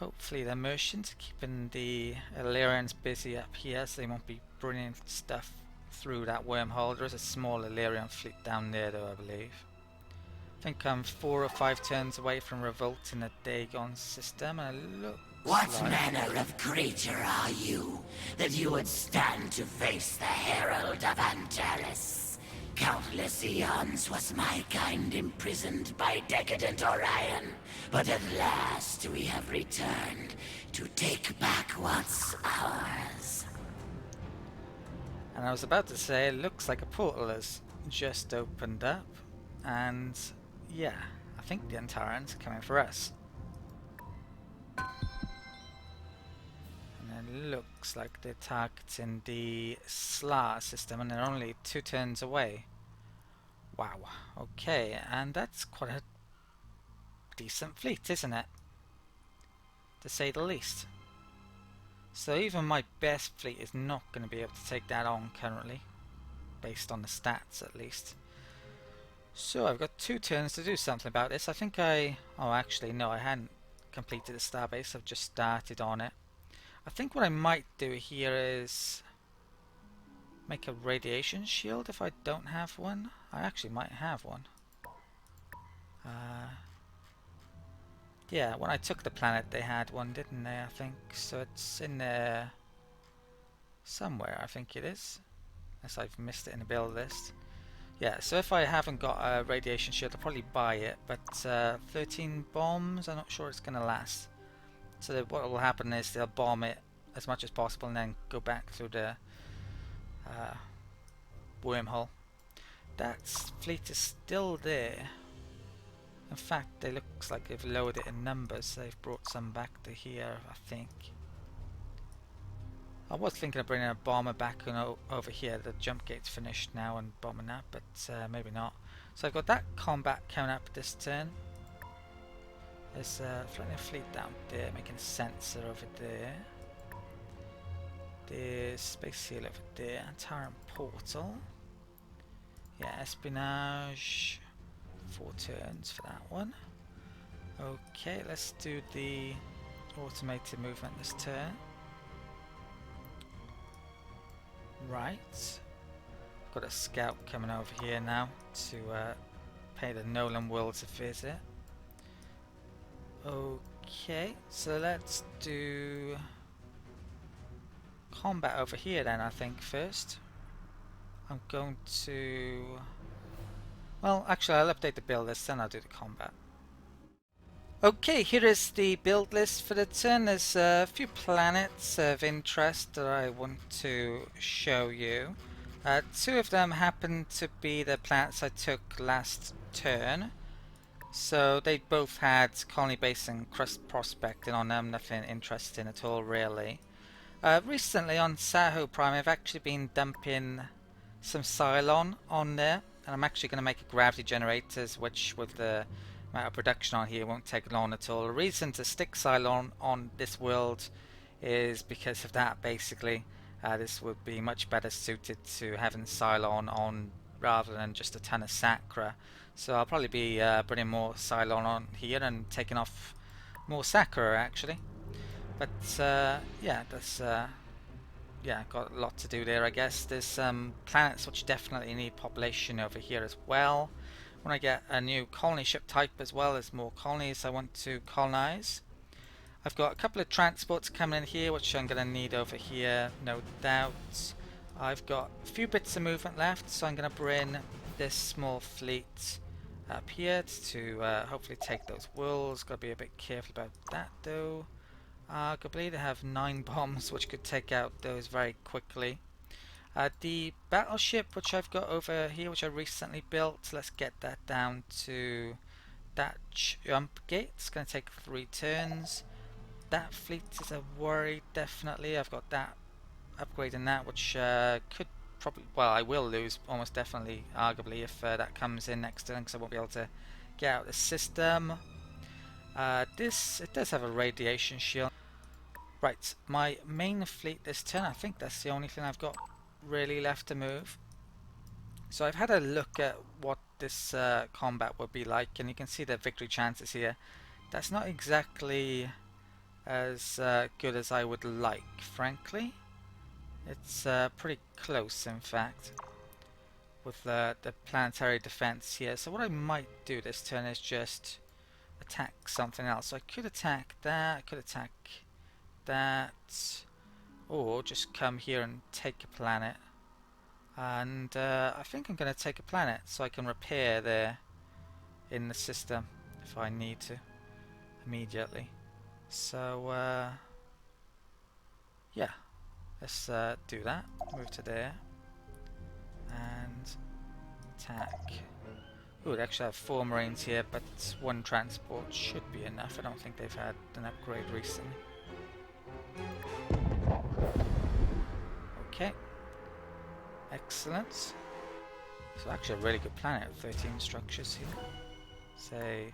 hopefully the Mercians are keeping the Illyrians busy up here so they won't be bringing stuff through that wormhole. There is a small Illyrian fleet down there though, I believe. I think I'm 4 or 5 turns away from revolt in the Dagon system, and it looks What like... manner of creature are you, that you would stand to face the Herald of Antares? Countless eons was my kind imprisoned by decadent Orion, but at last we have returned to take back what's ours. And I was about to say, it looks like a portal has just opened up, and yeah, I think the Antarans are coming for us. And it looks like they're targeting the Slar system, and they're only 2 turns away. Wow, okay, and that's quite a decent fleet, isn't it? To say the least. So even my best fleet is not going to be able to take that on currently, based on the stats at least. So I've got 2 turns to do something about this. I think oh actually no, I hadn't completed the starbase, I've just started on it. I think what I might do here is make a radiation shield if I don't have one. I actually might have one. Yeah, when I took the planet they had one, didn't they, I think. So it's in there somewhere, I think it is. Unless I've missed it in the build list. Yeah, so if I haven't got a radiation shield, I'll probably buy it. But 13 bombs, I'm not sure it's going to last. So what will happen is they'll bomb it as much as possible and then go back through the wormhole. That fleet is still there. In fact, it looks like they've lowered it in numbers. They've brought some back to here, I think. I was thinking of bringing a bomber back over here. The jump gate's finished now and bombing that, but maybe not. So I've got that combat coming up this turn. There's a floating fleet down there, making a sensor over there. There's Space Seal over there, Antaran portal. Yeah, espionage. 4 turns for that one. Okay, let's do the automated movement this turn. Right. Got a scout coming over here now to pay the Nolan Worlds a visit. Okay, so let's do combat over here then, I think, first. I'm going to... Well, actually, I'll update the build list, then I'll do the combat. Okay, here is the build list for the turn. There's a few planets of interest that I want to show you. 2 of them happen to be the planets I took last turn. So they both had colony base and crust prospecting on them, nothing interesting at all really. Recently on Saho Prime I've actually been dumping some Psilon on there, and I'm actually going to make a gravity generators, which with the amount of production on here won't take long at all. The reason to stick Psilon on this world is because of that basically. This would be much better suited to having Psilon on rather than just a ton of Sacra. So I'll probably be putting more Psilon on here and taking off more Sacra actually. But yeah, that's yeah, got a lot to do there I guess. There's some planets which definitely need population over here as well. When I get a new colony ship type as well as more colonies I want to colonize. I've got a couple of transports coming in here which I'm going to need over here, no doubt. I've got a few bits of movement left, so I'm going to bring this small fleet up here to hopefully take those worlds. Got to be a bit careful about that though. Arguably they have 9 bombs which could take out those very quickly. The battleship which I've got over here, which I recently built, let's get that down to that jump gate. It's going to take 3 turns. That fleet is a worry, definitely. I've got that upgrading that, which could probably, well, I will lose almost definitely, arguably, if that comes in next turn, because I won't be able to get out of the system. It does have a radiation shield. Right, my main fleet this turn, I think that's the only thing I've got really left to move. So I've had a look at what this combat would be like, and you can see the victory chances here. That's not exactly as good as I would like, frankly. It's pretty close, in fact, with the planetary defense here. So what I might do this turn is just attack something else. So I could attack that, I could attack that, or just come here and take a planet. And I think I'm going to take a planet so I can repair there in the system if I need to immediately. So yeah, let's do that. Move to there and attack. Ooh, they actually have 4 Marines here, but 1 transport should be enough. I don't think they've had an upgrade recently. Okay, excellent. So actually a really good planet. 13 structures here. Say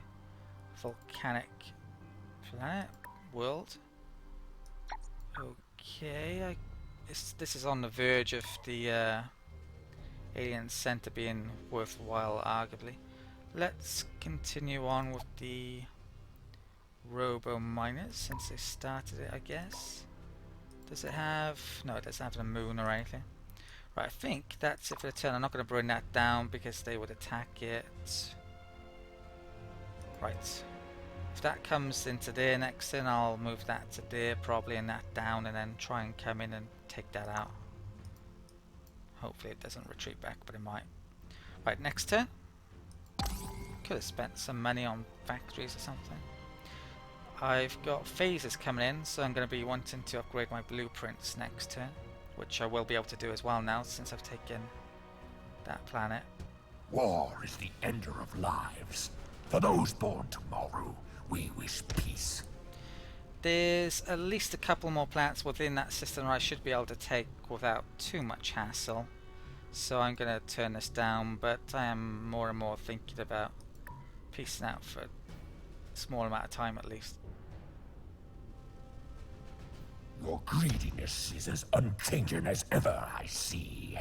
volcanic planet world. Okay, this is on the verge of the alien center being worthwhile, arguably. Let's continue on with the robo miners since they started it, I guess. Does it have... no, it doesn't have a moon or anything. Right, I think that's it for the turn. I'm not going to bring that down because they would attack it. Right. If that comes into there next turn, I'll move that to there probably and that down and then try and come in and take that out. Hopefully it doesn't retreat back, but it might. Right, next turn. Could have spent some money on factories or something. I've got phases coming in, so I'm going to be wanting to upgrade my blueprints next turn, which I will be able to do as well now since I've taken that planet. War is the ender of lives. For those born tomorrow, we wish peace. There's at least a couple more planets within that system I should be able to take without too much hassle. So I'm going to turn this down, but I am more and more thinking about peacing out for a small amount of time at least. Your greediness is as unchanging as ever, I see.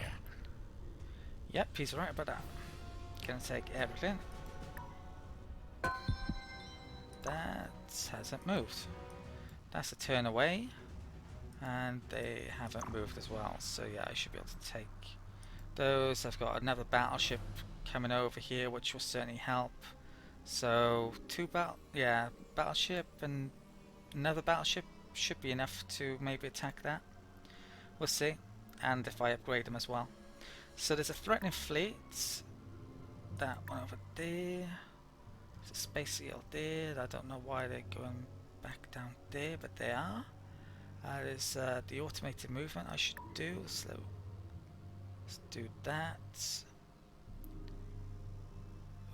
Yep, he's right about that. Gonna take everything. That hasn't moved. That's a turn away. And they haven't moved as well. So yeah, I should be able to take those. I've got another battleship coming over here, which will certainly help. So battleship and another battleship should be enough to maybe attack that. We'll see. And if I upgrade them as well. So there's a threatening fleet. That one over there. There's a space eel there. I don't know why they're going back down there, but they are. There's the automated movement I should do. So let's do that.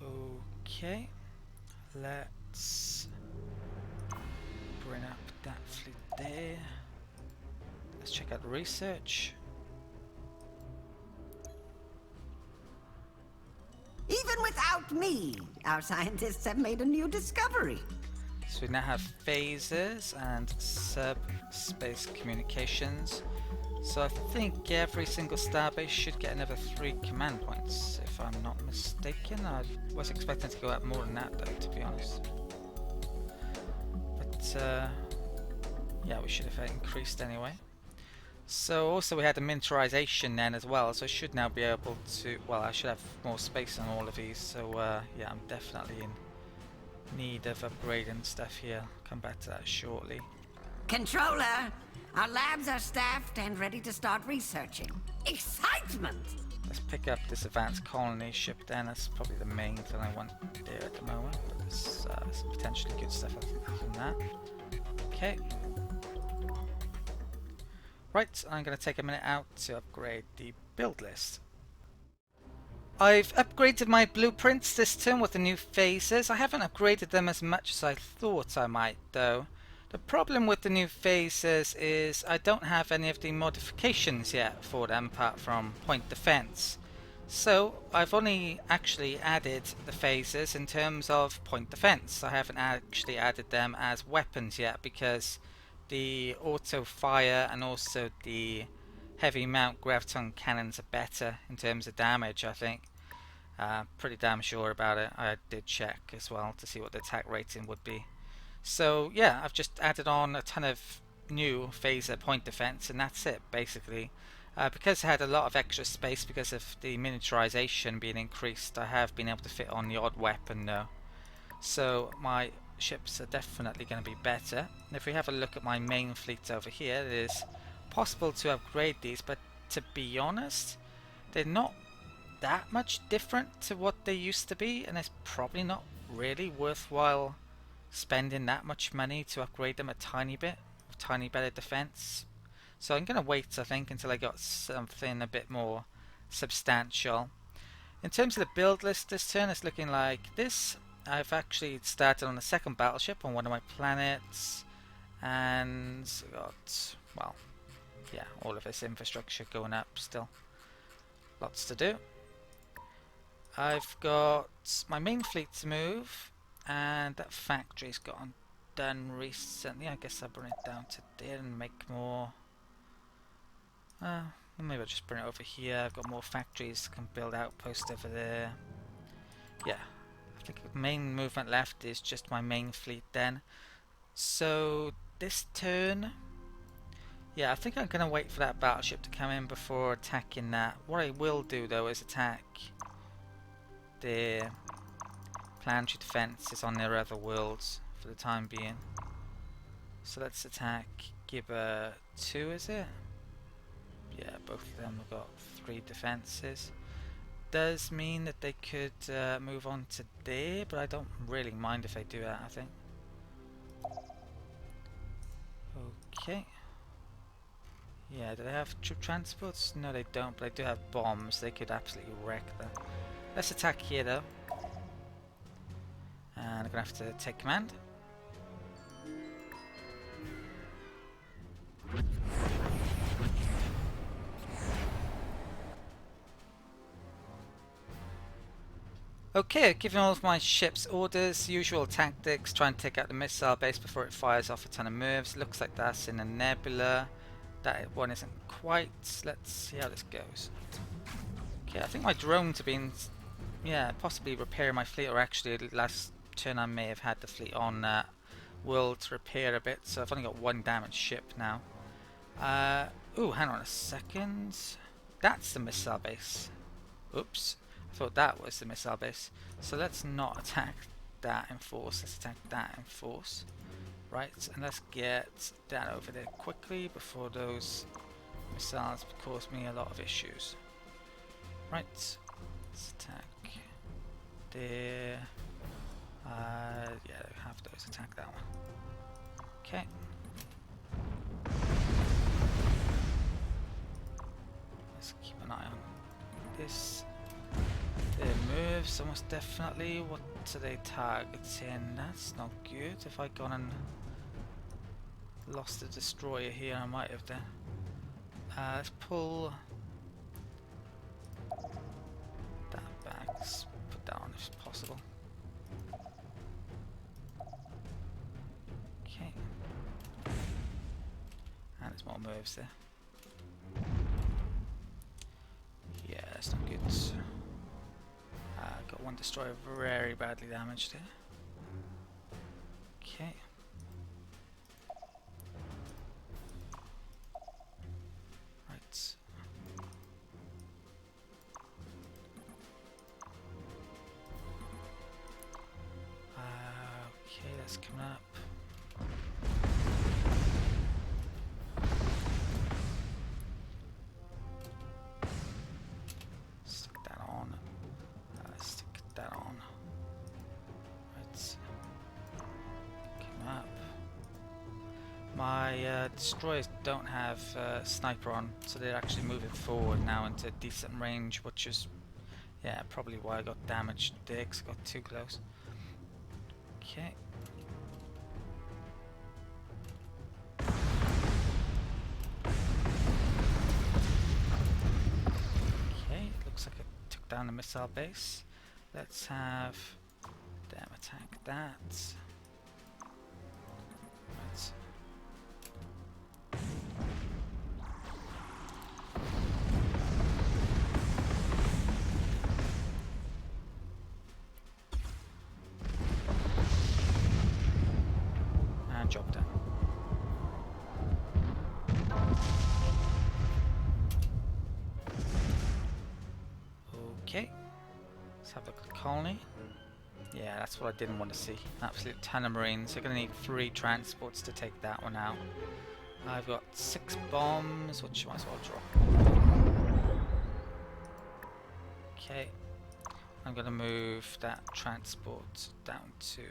Okay. Let's bring up that fleet there. Let's check out the research. Even without me, our scientists have made a new discovery. So we now have phasers and subspace communications. So I think every single starbase should get another 3 command points, if I'm not mistaken. I was expecting to go out more than that though, to be honest. But yeah, we should have increased anyway. So also we had a miniaturization then as well, so I should now be able to, well, I should have more space on all of these, so yeah, I'm definitely in need of upgrading stuff here. I'll come back to that shortly. Controller, our labs are staffed and ready to start researching. Excitement! Let's pick up this advanced colony ship then. That's probably the main thing I want there at the moment, but there's some potentially good stuff other than that. Okay. Right, I'm going to take a minute out to upgrade the build list. I've upgraded my blueprints this turn with the new phases. I haven't upgraded them as much as I thought I might though. The problem with the new phases is I don't have any of the modifications yet for them apart from point defense. So I've only actually added the phases in terms of point defense. I haven't actually added them as weapons yet because the auto fire and also the heavy mount graviton cannons are better in terms of damage, I think. Pretty damn sure about it. I did check as well to see what the attack rating would be. So yeah, I've just added on a ton of new phaser point defense, and that's it basically. Because I had a lot of extra space because of the miniaturization being increased, I have been able to fit on the odd weapon now. So my ships are definitely going to be better. And if we have a look at my main fleet over here, it is possible to upgrade these, but to be honest, they're not that much different to what they used to be, and it's probably not really worthwhile spending that much money to upgrade them a tiny bit, with tiny better defense. So I'm going to wait, I think, until I got something a bit more substantial. In terms of the build list this turn, it's looking like this. I've actually started on the second battleship on one of my planets, and got, well, yeah, all of this infrastructure going up still. Lots to do. I've got my main fleet to move, and that factory's gotten done recently. I guess I'll bring it down to there and make more. Maybe I'll just bring it over here. I've got more factories, can build outposts over there. Yeah, I think the main movement left is just my main fleet then. So this turn, yeah, I think I'm going to wait for that battleship to come in before attacking that. What I will do though is attack the planetary defenses on their other worlds for the time being. So let's attack Gibber 2, is it? Yeah, both of them have got 3 defenses. Does mean that they could move on to there, but I don't really mind if they do that, I think. Okay. Yeah, do they have troop transports? No, they don't, but they do have bombs. They could absolutely wreck them. Let's attack here, though. And I'm going to have to take command. Okay, giving all of my ships orders, usual tactics, try and take out the missile base before it fires off a ton of moves. Looks like that's in a nebula. That one isn't quite. Let's see how this goes. Okay, I think my drones have been, yeah, possibly repairing my fleet, or actually last turn I may have had the fleet on world to repair a bit, so I've only got 1 damaged ship now. Ooh, hang on a second. That's the missile base. Oops. I thought that was the missile base. So let's not attack that in force. Let's attack that in force. Right, and let's get that over there quickly before those missiles cause me a lot of issues. Right, let's attack there. Yeah, have those attack that one. Okay. Let's keep an eye on this. Their moves, almost definitely. What are they targeting? That's not good. If I'd gone and lost the destroyer here, I might have done. Let's pull that back. Let's put that on if possible. Okay. And there's more moves there. Yeah, that's not good. Got 1 destroyer very badly damaged here. Okay. Right. Okay, that's coming up. My destroyers don't have sniper on, so they're actually moving forward now into decent range, which is, yeah, probably why I got damaged there, 'cause I got too close. Okay. Okay, it looks like it took down the missile base. Let's have them attack that. Right. job done. Okay, let's have a look at the colony. Yeah, that's what I didn't want to see. Absolute ton of marines. You're going to need 3 transports to take that one out. I've got 6 bombs, which you might as well drop. Okay, I'm going to move that transport down to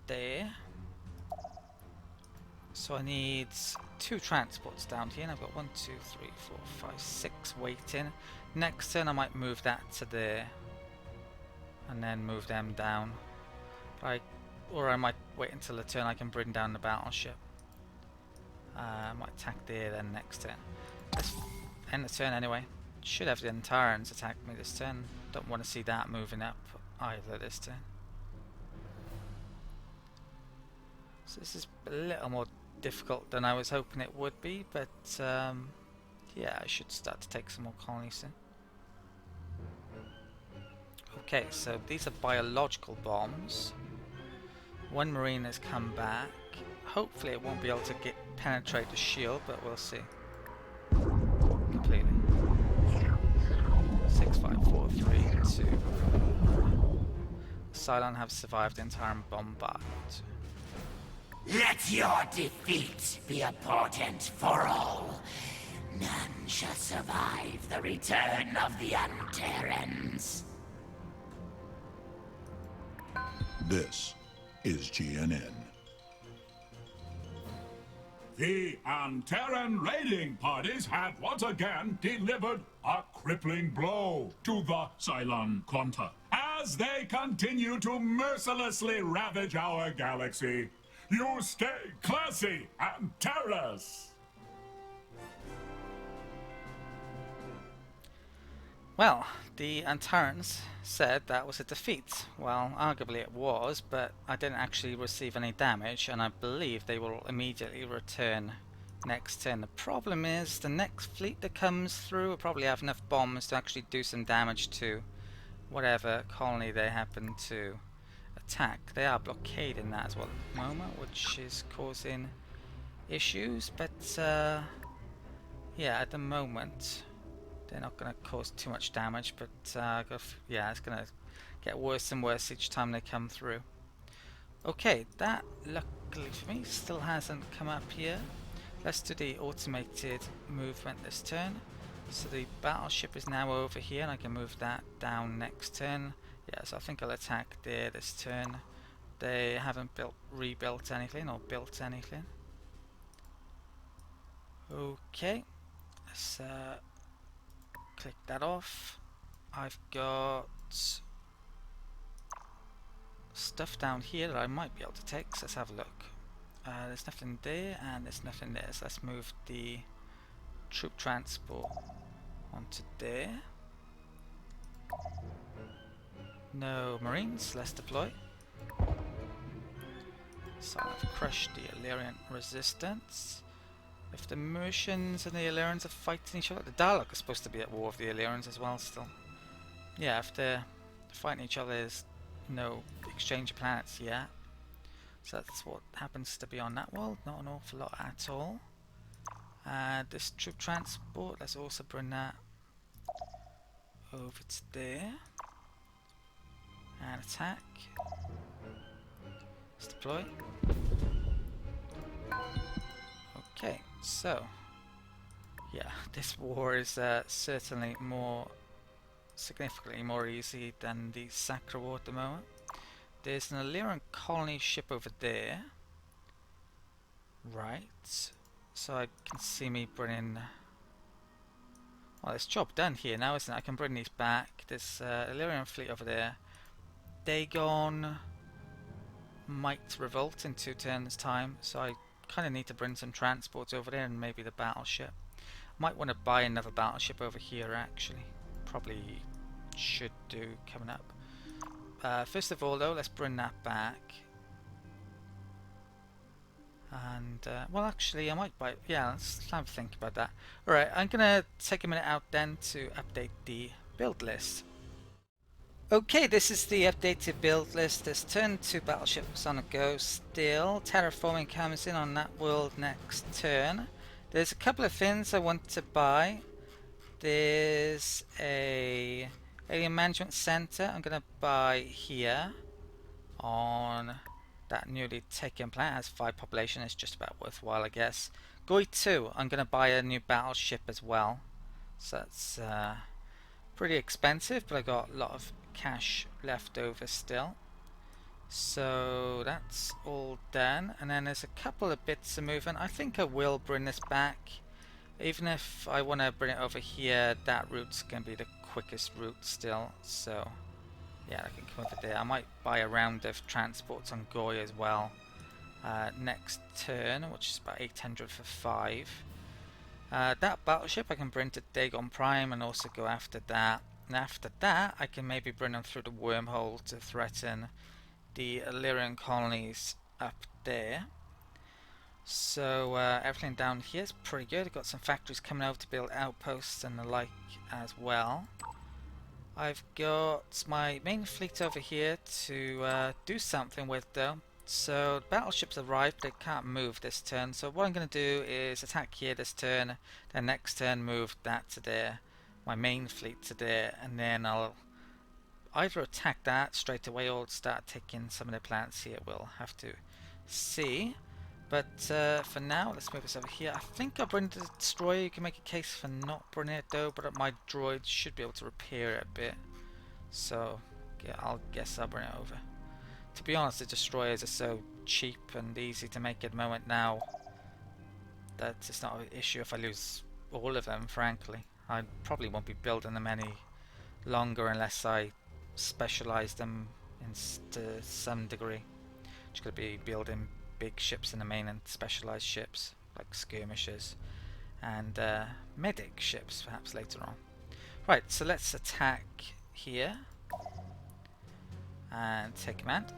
there. So I need 2 transports down here, and I've got 1, 2, 3, 4, 5, 6 waiting. Next turn I might move that to there, and then move them down. Or I might wait until the turn I can bring down the battleship. I might attack there then next turn. Let's end the turn anyway. Should have the Antarans attack me this turn. Don't want to see that moving up either this turn. So this is a little more difficult than I was hoping it would be, but yeah, I should start to take some more colonies soon. Okay, so these are biological bombs. 1 marine has come back. Hopefully it won't be able to penetrate the shield, but we'll see. Completely. 6, 5, 4, 3, 2. Psilon have survived the entire bombardment. Let your defeat be a portent for all. None shall survive the return of the Antarans. This is GNN. The Antaran raiding parties have once again delivered a crippling blow to the Psilon Quanta as they continue to mercilessly ravage our galaxy. You stay classy, Antares! Well, the Antarans said that was a defeat. Well, arguably it was, but I didn't actually receive any damage, and I believe they will immediately return next turn. The problem is, the next fleet that comes through will probably have enough bombs to actually do some damage to whatever colony they happen to attack. They are blockading that as well at the moment, which is causing issues, but yeah, at the moment they're not going to cause too much damage, but yeah, it's going to get worse and worse each time they come through. Okay, that luckily for me still hasn't come up here. Let's do the automated movement this turn. So the battleship is now over here, and I can move that down next turn. Yeah, so I think I'll attack there this turn. They haven't rebuilt anything or built anything. Okay, let's click that off. I've got stuff down here that I might be able to take, so let's have a look. There's nothing there, and there's nothing there, so let's move the troop transport onto there. No marines, let's deploy. So I've crushed the Illyrian resistance. If the Mercians and the Illyrians are fighting each other, the Dalek are supposed to be at war with the Illyrians as well still. Yeah, if they're fighting each other, there's no exchange of planets yet. So that's what happens to be on that world, not an awful lot at all. This troop transport, let's also bring that over to there. And attack. Let's deploy. Okay, so yeah, this war is certainly significantly more easy than the Sacra War at the moment. There's an Illyrian colony ship over there. Right, so I can see me bringing... Well, it's job done here now, isn't it? I can bring these back. There's Illyrian fleet over there. Dagon might revolt in 2 turns time, so I kind of need to bring some transports over there and maybe the battleship. Might want to buy another battleship over here actually. Probably should do coming up. First of all though, let's bring that back. And well, actually I might buy... Yeah, let's have a think about that. Alright, I'm gonna take a minute out then to update the build list. Okay, this is the updated build list. There's turn 2 battleships on a go still. Terraforming comes in on that world next turn. There's a couple of things I want to buy. There's a alien management center I'm gonna buy here on that newly taken planet. Has 5 population. It's just about worthwhile, I guess. Goi 2, I'm gonna buy a new battleship as well. So that's pretty expensive, but I got a lot of cash left over still. So that's all done, and then there's a couple of bits of movement. I think I will bring this back. Even if I want to bring it over here, that route's going to be the quickest route still. So yeah, I can come over there. I might buy a round of transports on Goy as well next turn, which is about 800 for 5. That battleship I can bring to Dagon Prime and also go after that. And after that, I can maybe bring them through the wormhole to threaten the Illyrian colonies up there. So everything down here is pretty good. I've got some factories coming over to build outposts and the like as well. I've got my main fleet over here to do something with though. So battleships arrived, they can't move this turn. So what I'm going to do is attack here this turn, then next turn move that to there, my main fleet to there, and then I'll either attack that straight away or start taking some of the planets here. We'll have to see. But for now, let's move this over here. I think I'll bring the destroyer. You can make a case for not bringing it though, but my droids should be able to repair it a bit. So yeah, I'll guess I'll bring it over. To be honest, the destroyers are so cheap and easy to make at the moment now that it's not an issue if I lose all of them, frankly. I probably won't be building them any longer unless I specialize them to some degree. Just going to be building big ships in the main and specialized ships like skirmishers and medic ships perhaps later on. Right, so let's attack here and take command.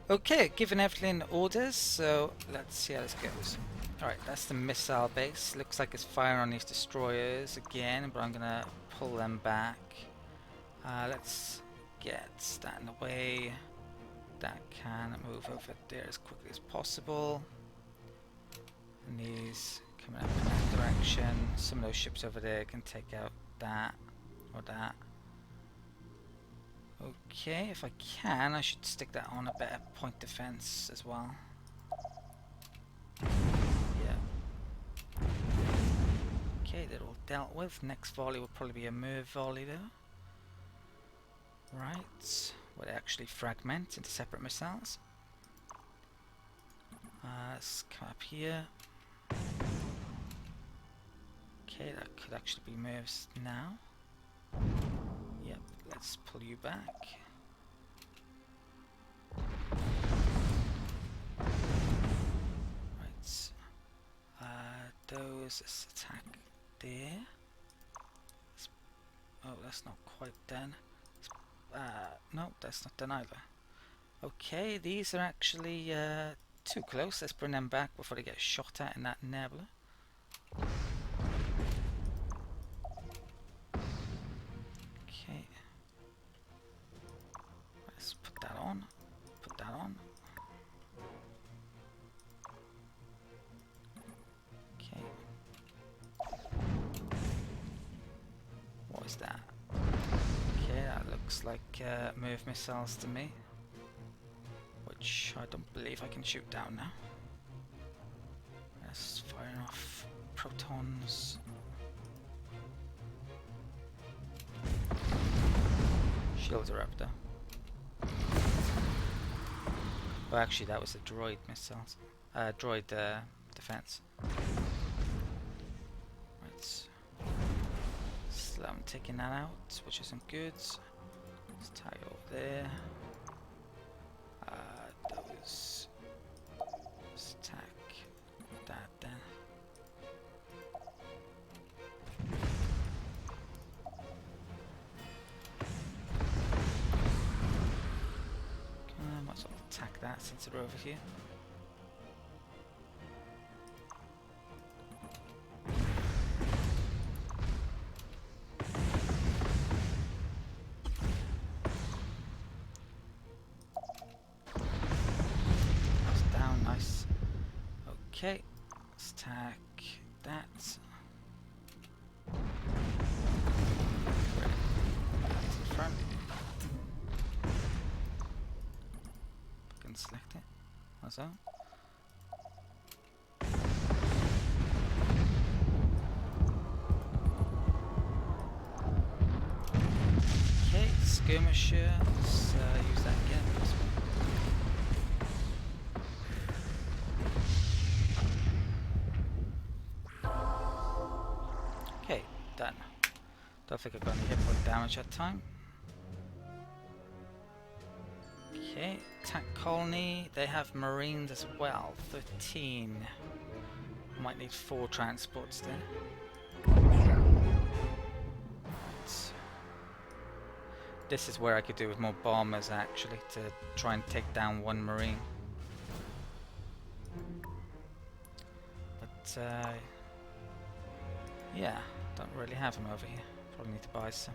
Okay, given everything orders, so let's see how this goes. Alright, that's the missile base. Looks like it's firing on these destroyers again, but I'm gonna pull them back. Let's get that in the way. That can move over there as quickly as possible. And these coming up in that direction. Some of those ships over there can take out that or that. Okay, if I can, I should stick that on a better point defense as well. Yeah. Okay, they're all dealt with. Next volley will probably be a Merv volley though. Right, where they actually fragment into separate missiles. Let's come up here. Okay, that could actually be Mervs now. Yep, let's pull you back. Right, those, let's attack there. Oh, that's not quite done. No, that's not done either. Okay, these are actually too close. Let's bring them back before they get shot at in that nebula. Okay. Let's put that on. Put that on. Okay. What is that? Okay, that looks like Merv missiles to me, which I don't believe I can shoot down now. Let's fire off protons. Shields are up though. Well, actually, that was the droid missiles. Droid defense. Right. So I'm taking that out, which isn't good. Let's tie it over there. Those. Let's attack that then. Might as well attack that since they're over here. Okay, let's tack that. That's in front. I can select it. That's all. Okay, skirmisher. Let's use that again. Okay, done. Don't think I got any hit point damage that time. Okay, tank colony. They have marines as well. 13. Might need 4 transports there. This is where I could do with more bombers actually to try and take down 1 marine. But yeah, don't really have them over here. Probably need to buy some.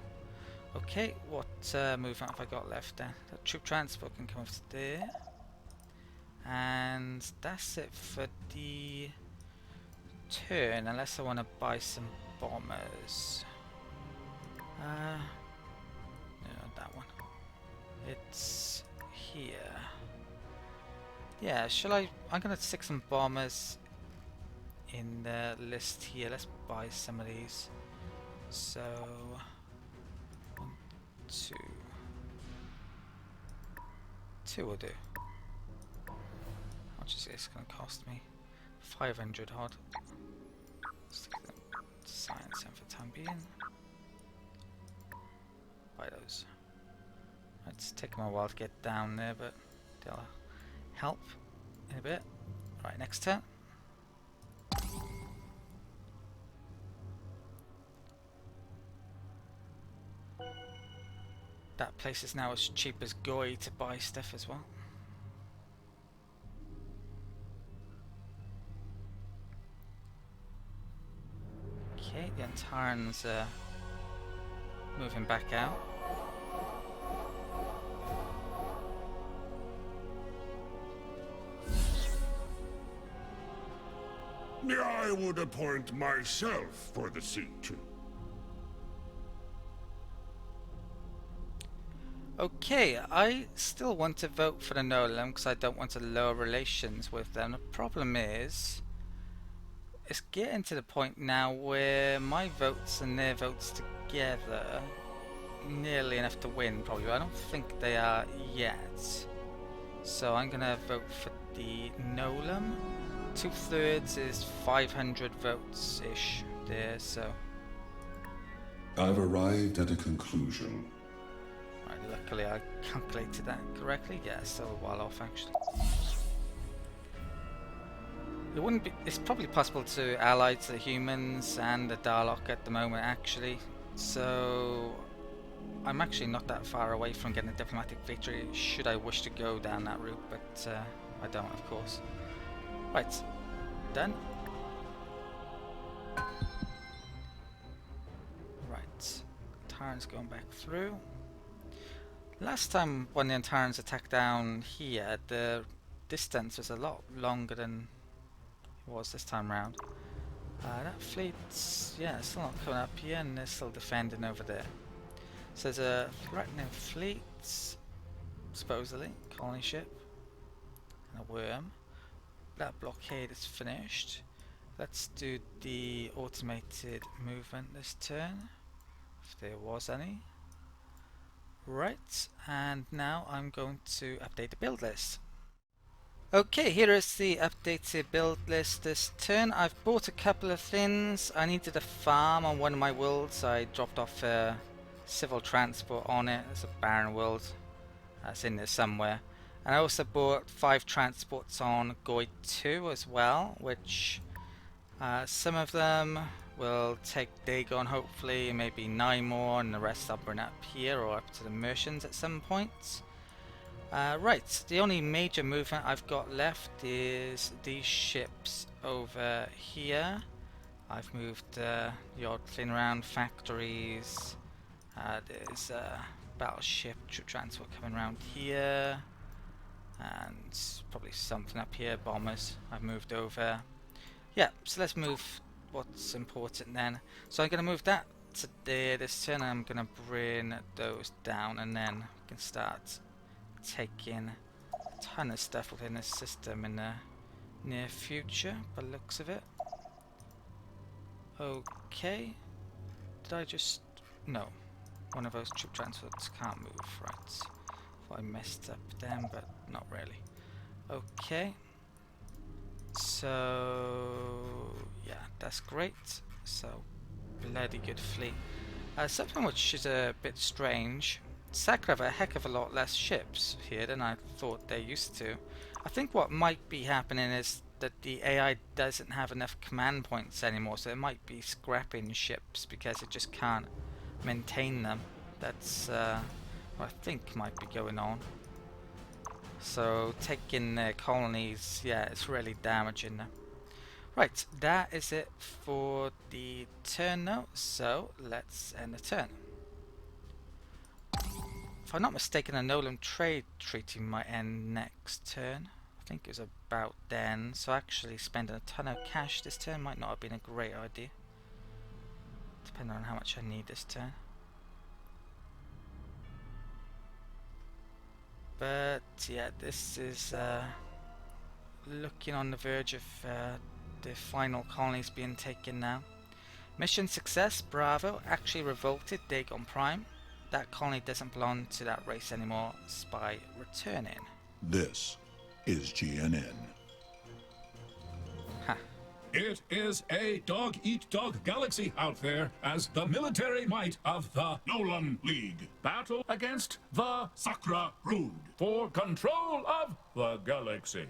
Okay, what movement have I got left then? The troop transport can come over to there. And that's it for the turn, unless I want to buy some bombers. No, that one. It's here. Yeah, shall I? I'm gonna stick some bombers in the list here. Let's buy some of these. So 1, 2. 2 will do. How much is this gonna cost me? 500 odd. Stick them to science and for the time being. Buy those. It's taking a while to get down there, but they'll help in a bit. Right, next turn. That place is now as cheap as Goy to buy stuff as well. Okay, the Antarans are moving back out. I would appoint myself for the seat too. Okay, I still want to vote for the Nolan because I don't want to lower relations with them. The problem is, it's getting to the point now where my votes and their votes together nearly enough to win, probably. I don't think they are yet. So I'm gonna vote for the Nolan. 2/3 is 500 votes-ish there, so... I've arrived at a conclusion. Right, luckily I calculated that correctly. Yeah, still a while off actually. It wouldn't be... It's probably possible to ally to the humans and the Darlock at the moment actually. So... I'm actually not that far away from getting a diplomatic victory should I wish to go down that route, but I don't, of course. Right, done. Right, Antarans going back through. Last time when the Antarans attacked down here, the distance was a lot longer than it was this time round. That fleet's, yeah, still not coming up here, and they're still defending over there. So there's a threatening fleet, supposedly, colony ship, and a worm. That blockade is finished. Let's do the automated movement this turn, if there was any. Right, and now I'm going to update the build list. Okay, here is the updated build list this turn. I've bought a couple of things. I needed a farm on one of my worlds. I dropped off a civil transport on it. It's a barren world. That's in there somewhere. And I also bought 5 transports on Goy 2 as well, which some of them will take Dagon hopefully, maybe 9 more, and the rest I'll bring up here or up to the Mercians at some point. Right, the only major movement I've got left is these ships over here. I've moved the odd clean around factories. There's a battleship transport coming around here. And probably something up here, bombers. I've moved over. Yeah, so let's move what's important then. So I'm going to move that to there this turn. I'm going to bring those down, and then we can start taking a ton of stuff within the system in the near future, by the looks of it. Okay. Did I just... No. One of those troop transports can't move, right. Thought I messed up then, but not really. Okay. So... yeah, that's great. So, bloody good fleet. Something which is a bit strange. Sakra have a heck of a lot less ships here than I thought they used to. I think what might be happening is that the AI doesn't have enough command points anymore, so it might be scrapping ships because it just can't maintain them. That's what I think might be going on. So taking their colonies, yeah, it's really damaging them. Right, that is it for the turn now, so let's end the turn. If I'm not mistaken, a Nolan trade treaty might end next turn. I think it was about then, so actually spending a ton of cash this turn might not have been a great idea. Depending on how much I need this turn. But yeah, this is looking on the verge of the final colonies being taken now. Mission success, Bravo actually revolted Dagon Prime. That colony doesn't belong to that race anymore, by returning. This is GNN. Ha. It is a dog-eat-dog galaxy out there as the military might of the Nolan League battle against the Sakra Brood for control of the galaxy.